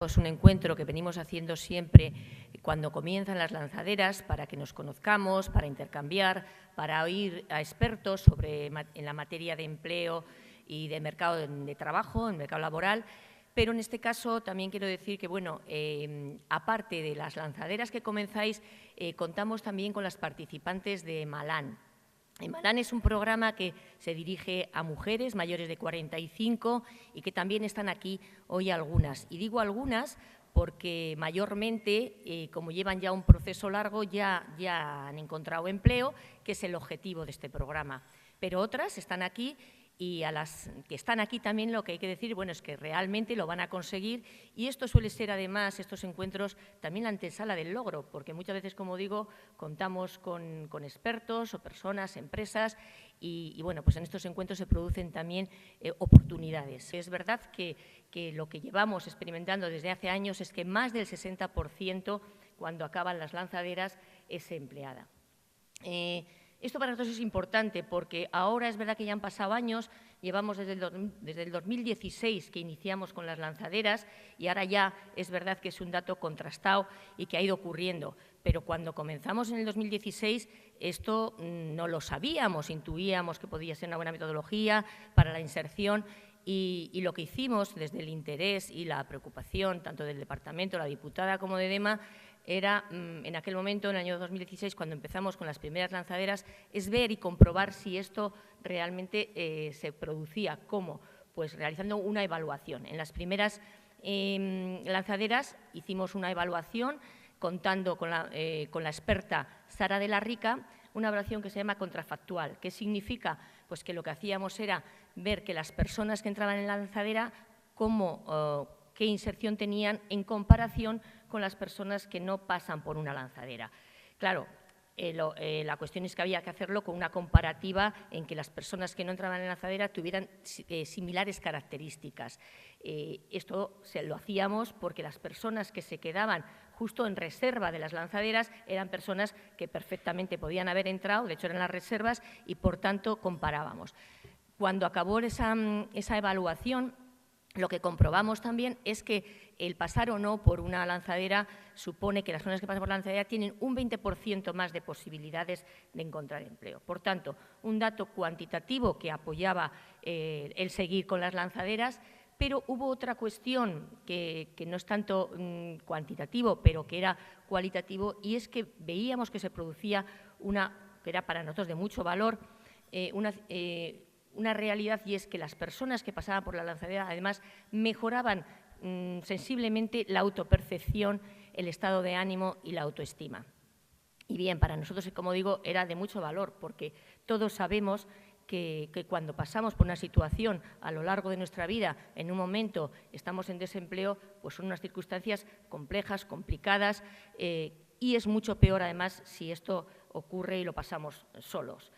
Es un encuentro que venimos haciendo siempre cuando comienzan las lanzaderas para que nos conozcamos, para intercambiar, para oír a expertos en la materia de empleo y de mercado de trabajo, en mercado laboral. Pero en este caso también quiero decir que, bueno, aparte de las lanzaderas que comenzáis, contamos también con las participantes de Malán. Malán es un programa que se dirige a mujeres mayores de 45 y que también están aquí hoy algunas. Y digo algunas porque mayormente, como llevan ya un proceso largo, ya han encontrado empleo, que es el objetivo de este programa. Pero otras están aquí y a las que están aquí también lo que hay que decir, bueno, es que realmente lo van a conseguir y esto suele ser además, estos encuentros, también la antesala del logro, porque muchas veces, como digo, contamos con expertos o personas, empresas y bueno, pues en estos encuentros se producen también oportunidades. Es verdad que lo que llevamos experimentando desde hace años es que más del 60% cuando acaban las lanzaderas es empleada. Esto para nosotros es importante porque ahora es verdad que ya han pasado años, llevamos desde el 2016 que iniciamos con las lanzaderas y ahora ya es verdad que es un dato contrastado y que ha ido ocurriendo. Pero cuando comenzamos en el 2016 esto no lo sabíamos, intuíamos que podía ser una buena metodología para la inserción y lo que hicimos desde el interés y la preocupación tanto del Departamento, la diputada como de DEMA, era, en aquel momento, en el año 2016, cuando empezamos con las primeras lanzaderas, es ver y comprobar si esto realmente se producía. ¿Cómo? Pues realizando una evaluación. En las primeras lanzaderas hicimos una evaluación contando con la experta Sara de la Rica, una evaluación que se llama contrafactual. ¿Qué significa? Pues que lo que hacíamos era ver que las personas que entraban en la lanzadera, qué inserción tenían en comparación con las personas que no pasan por una lanzadera. Claro, la cuestión es que había que hacerlo con una comparativa en que las personas que no entraban en la lanzadera tuvieran similares características. Esto lo hacíamos porque las personas que se quedaban justo en reserva de las lanzaderas eran personas que perfectamente podían haber entrado, de hecho eran las reservas, y por tanto comparábamos. Cuando acabó esa evaluación, lo que comprobamos también es que el pasar o no por una lanzadera supone que las personas que pasan por la lanzadera tienen un 20% más de posibilidades de encontrar empleo. Por tanto, un dato cuantitativo que apoyaba el seguir con las lanzaderas, pero hubo otra cuestión que no es tanto cuantitativo, pero que era cualitativo, y es que veíamos que se producía que era para nosotros de mucho valor, una realidad, y es que las personas que pasaban por la lanzadera además mejoraban sensiblemente la autopercepción, el estado de ánimo y la autoestima. Y bien, para nosotros, como digo, era de mucho valor porque todos sabemos que cuando pasamos por una situación a lo largo de nuestra vida, en un momento estamos en desempleo, pues son unas circunstancias complejas, complicadas y es mucho peor además si esto ocurre y lo pasamos solos.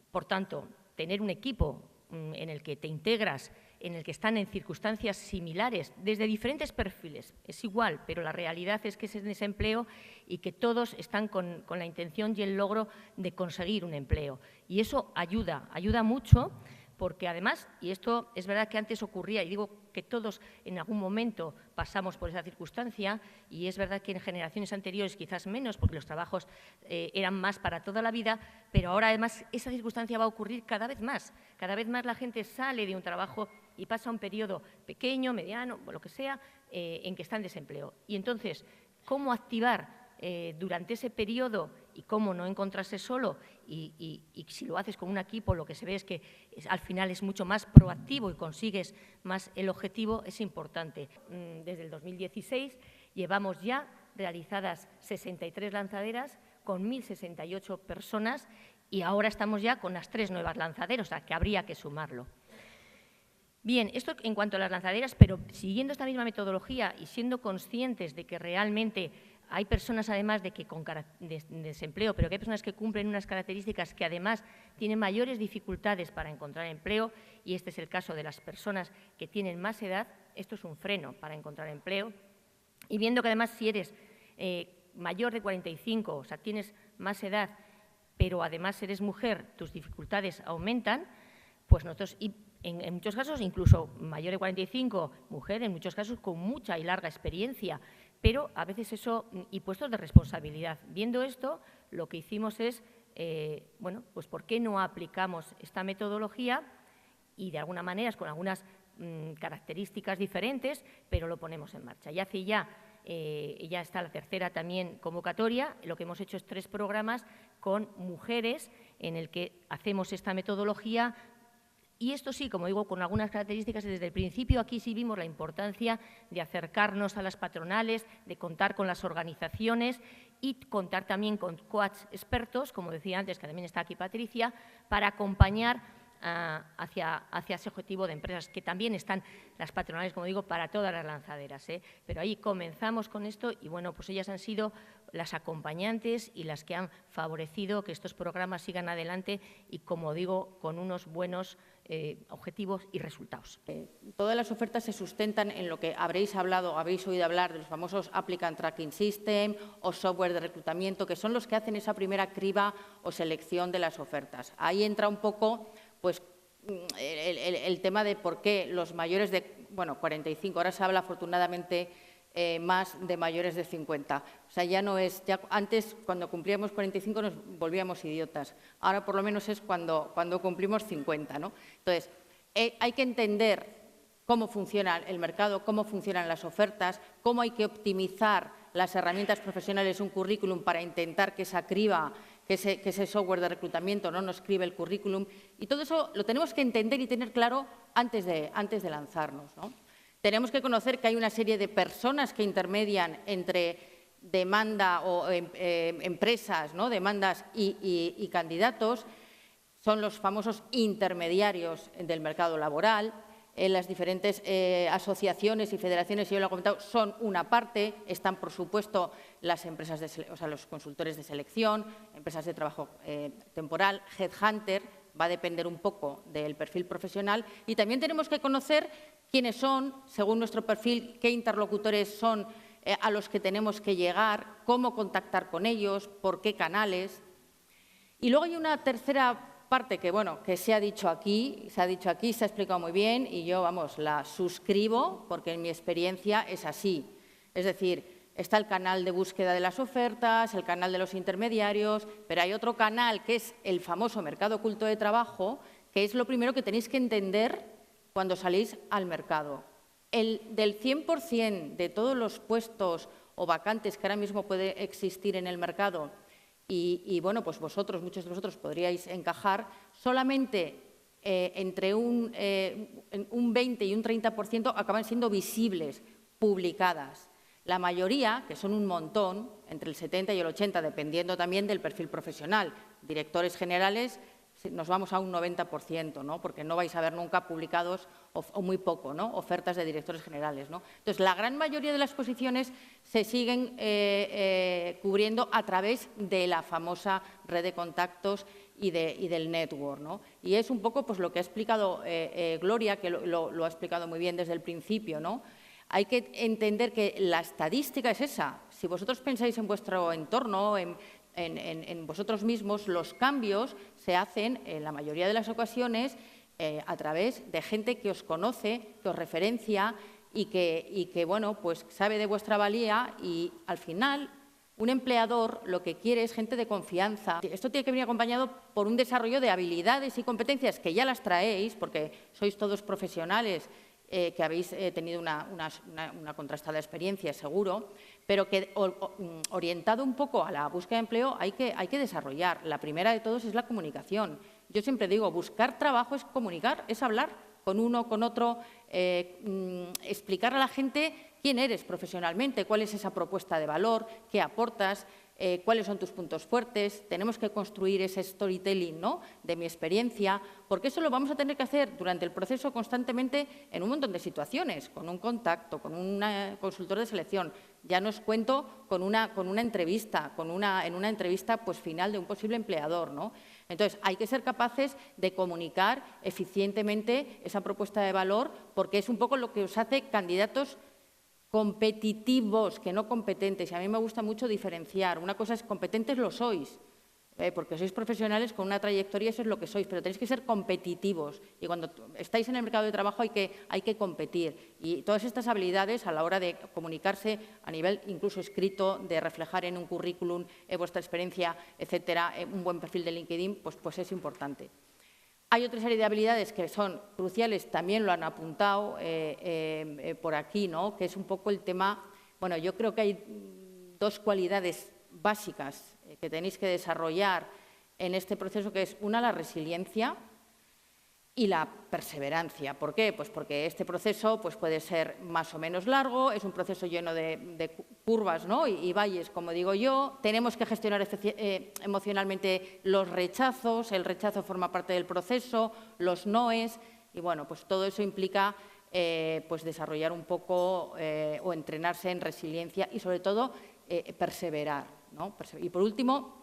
Por tanto, tener un equipo en el que te integras, en el que están en circunstancias similares, desde diferentes perfiles, es igual, pero la realidad es que es en ese empleo y que todos están con la intención y el logro de conseguir un empleo. Y eso ayuda mucho porque además, y esto es verdad que antes ocurría, y digo que todos en algún momento pasamos por esa circunstancia, y es verdad que en generaciones anteriores quizás menos, porque los trabajos eran más para toda la vida, pero ahora además esa circunstancia va a ocurrir cada vez más. Cada vez más la gente sale de un trabajo y pasa un periodo pequeño, mediano, o lo que sea, en que está en desempleo. Y entonces, ¿cómo activar durante ese periodo y cómo no encontrarse solo y si lo haces con un equipo, lo que se ve es que al final es mucho más proactivo y consigues más el objetivo, es importante. Desde el 2016 llevamos ya realizadas 63 lanzaderas con 1.068 personas y ahora estamos ya con las 3 nuevas lanzaderas, o sea, que habría que sumarlo. Bien, esto en cuanto a las lanzaderas, pero siguiendo esta misma metodología y siendo conscientes de que realmente hay personas, además de desempleo, pero que hay personas que cumplen unas características que además tienen mayores dificultades para encontrar empleo, y este es el caso de las personas que tienen más edad, esto es un freno para encontrar empleo. Y viendo que además si eres mayor de 45, o sea, tienes más edad, pero además eres mujer, tus dificultades aumentan, pues nosotros en muchos casos incluso mayor de 45, mujer, en muchos casos con mucha y larga experiencia, pero a veces eso, y puestos de responsabilidad. Viendo esto, lo que hicimos es, bueno, pues ¿por qué no aplicamos esta metodología y de alguna manera con algunas características diferentes, pero lo ponemos en marcha? Y hace ya está la tercera también convocatoria. Lo que hemos hecho es 3 programas con mujeres en el que hacemos esta metodología. Y esto sí, como digo, con algunas características. Desde el principio aquí sí vimos la importancia de acercarnos a las patronales, de contar con las organizaciones y contar también con coach expertos, como decía antes, que también está aquí Patricia, para acompañar hacia ese objetivo de empresas, que también están las patronales, como digo, para todas las lanzaderas. Pero ahí comenzamos con esto y, bueno, pues ellas han sido las acompañantes y las que han favorecido que estos programas sigan adelante y, como digo, con unos buenos objetivos y resultados. Todas las ofertas se sustentan en lo que habréis oído hablar de los famosos Applicant Tracking System o software de reclutamiento, que son los que hacen esa primera criba o selección de las ofertas. Ahí entra un poco pues, el tema de por qué los mayores de 45, ahora se habla afortunadamente más de mayores de 50. O sea, ya no es, ya antes cuando cumplíamos 45 nos volvíamos idiotas, ahora por lo menos es cuando cumplimos 50, ¿no? Entonces, hay que entender cómo funciona el mercado, cómo funcionan las ofertas, cómo hay que optimizar las herramientas profesionales, un currículum para intentar que esa criba, que ese software de reclutamiento no nos escribe el currículum, y todo eso lo tenemos que entender y tener claro antes de lanzarnos, ¿no? Tenemos que conocer que hay una serie de personas que intermedian entre demanda o empresas, ¿no? Demandas y candidatos. Son los famosos intermediarios del mercado laboral. Las diferentes asociaciones y federaciones, yo lo he comentado, son una parte. Están, por supuesto, las empresas, los consultores de selección, empresas de trabajo temporal, headhunter. Va a depender un poco del perfil profesional. Y también tenemos que conocer quiénes son, según nuestro perfil, qué interlocutores son a los que tenemos que llegar, cómo contactar con ellos, por qué canales. Y luego hay una tercera parte que, bueno, que se ha dicho aquí, se ha explicado muy bien y yo, vamos, la suscribo porque en mi experiencia es así. Es decir, está el canal de búsqueda de las ofertas, el canal de los intermediarios, pero hay otro canal que es el famoso mercado oculto de trabajo, que es lo primero que tenéis que entender cuando salís al mercado. Del 100% de todos los puestos o vacantes que ahora mismo puede existir en el mercado, y bueno, pues muchos de vosotros podríais encajar, solamente entre un 20 y un 30% acaban siendo visibles, publicadas. La mayoría, que son un montón, entre el 70 y el 80, dependiendo también del perfil profesional. Directores generales, nos vamos a un 90%, ¿no? Porque no vais a ver nunca publicados, o muy poco, ¿no? Ofertas de directores generales, ¿no? Entonces, la gran mayoría de las posiciones se siguen cubriendo a través de la famosa red de contactos y del network, ¿no? Y es un poco pues, lo que ha explicado Gloria, que lo ha explicado muy bien desde el principio, ¿no? Hay que entender que la estadística es esa. Si vosotros pensáis en vuestro entorno, en vosotros mismos, los cambios se hacen, en la mayoría de las ocasiones, a través de gente que os conoce, que os referencia y que bueno, pues sabe de vuestra valía y, al final, un empleador lo que quiere es gente de confianza. Esto tiene que venir acompañado por un desarrollo de habilidades y competencias que ya las traéis, porque sois todos profesionales que habéis tenido una contrastada experiencia, seguro, pero que orientado un poco a la búsqueda de empleo hay que desarrollar. La primera de todos es la comunicación. Yo siempre digo, buscar trabajo es comunicar, es hablar con uno, con otro, explicar a la gente quién eres profesionalmente, cuál es esa propuesta de valor, qué aportas, cuáles son tus puntos fuertes. Tenemos que construir ese storytelling, ¿no?, de mi experiencia, porque eso lo vamos a tener que hacer durante el proceso constantemente en un montón de situaciones, con un contacto, con un consultor de selección. Ya no os cuento con una entrevista, en una entrevista pues, final de un posible empleador, ¿no? Entonces, hay que ser capaces de comunicar eficientemente esa propuesta de valor, porque es un poco lo que os hace candidatos competitivos, que no competentes. Y a mí me gusta mucho diferenciar. Una cosa es competentes lo sois, porque sois profesionales con una trayectoria, eso es lo que sois, pero tenéis que ser competitivos. Y cuando estáis en el mercado de trabajo hay que competir. Y todas estas habilidades, a la hora de comunicarse a nivel incluso escrito, de reflejar en un currículum vuestra experiencia, etcétera, un buen perfil de LinkedIn, pues es importante. Hay otra serie de habilidades que son cruciales, también lo han apuntado por aquí, ¿no? Que es un poco el tema. Bueno, yo creo que hay dos cualidades básicas que tenéis que desarrollar en este proceso, que es una, la resiliencia y la perseverancia. ¿Por qué? Pues porque este proceso puede ser más o menos largo, es un proceso lleno de curvas, ¿no? y valles, como digo yo. Tenemos que gestionar emocionalmente los rechazos, el rechazo forma parte del proceso, los noes, y bueno, pues todo eso implica desarrollar un poco o entrenarse en resiliencia y, sobre todo, perseverar, ¿no? Y, por último,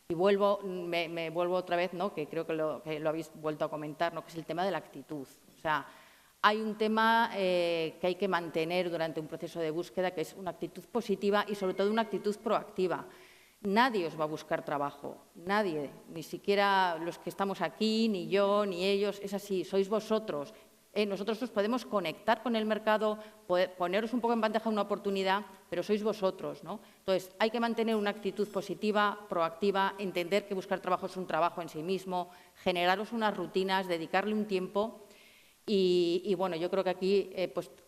y me vuelvo otra vez, ¿no? Que creo que lo habéis vuelto a comentar, ¿no? Que es el tema de la actitud. O sea, hay un tema que hay que mantener durante un proceso de búsqueda, que es una actitud positiva y, sobre todo, una actitud proactiva. Nadie os va a buscar trabajo, nadie, ni siquiera los que estamos aquí, ni yo, ni ellos. Es así, sois vosotros. Nosotros os podemos conectar con el mercado, poneros un poco en bandeja una oportunidad, pero sois vosotros, ¿no? Entonces, hay que mantener una actitud positiva, proactiva, entender que buscar trabajo es un trabajo en sí mismo, generaros unas rutinas, dedicarle un tiempo. Y bueno, yo creo que aquí,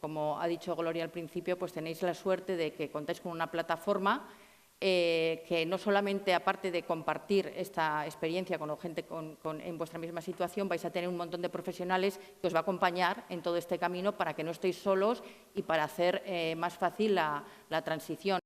como ha dicho Gloria al principio, tenéis la suerte de que contáis con una plataforma que no solamente, aparte de compartir esta experiencia con gente en vuestra misma situación, vais a tener un montón de profesionales que os va a acompañar en todo este camino para que no estéis solos y para hacer más fácil la transición.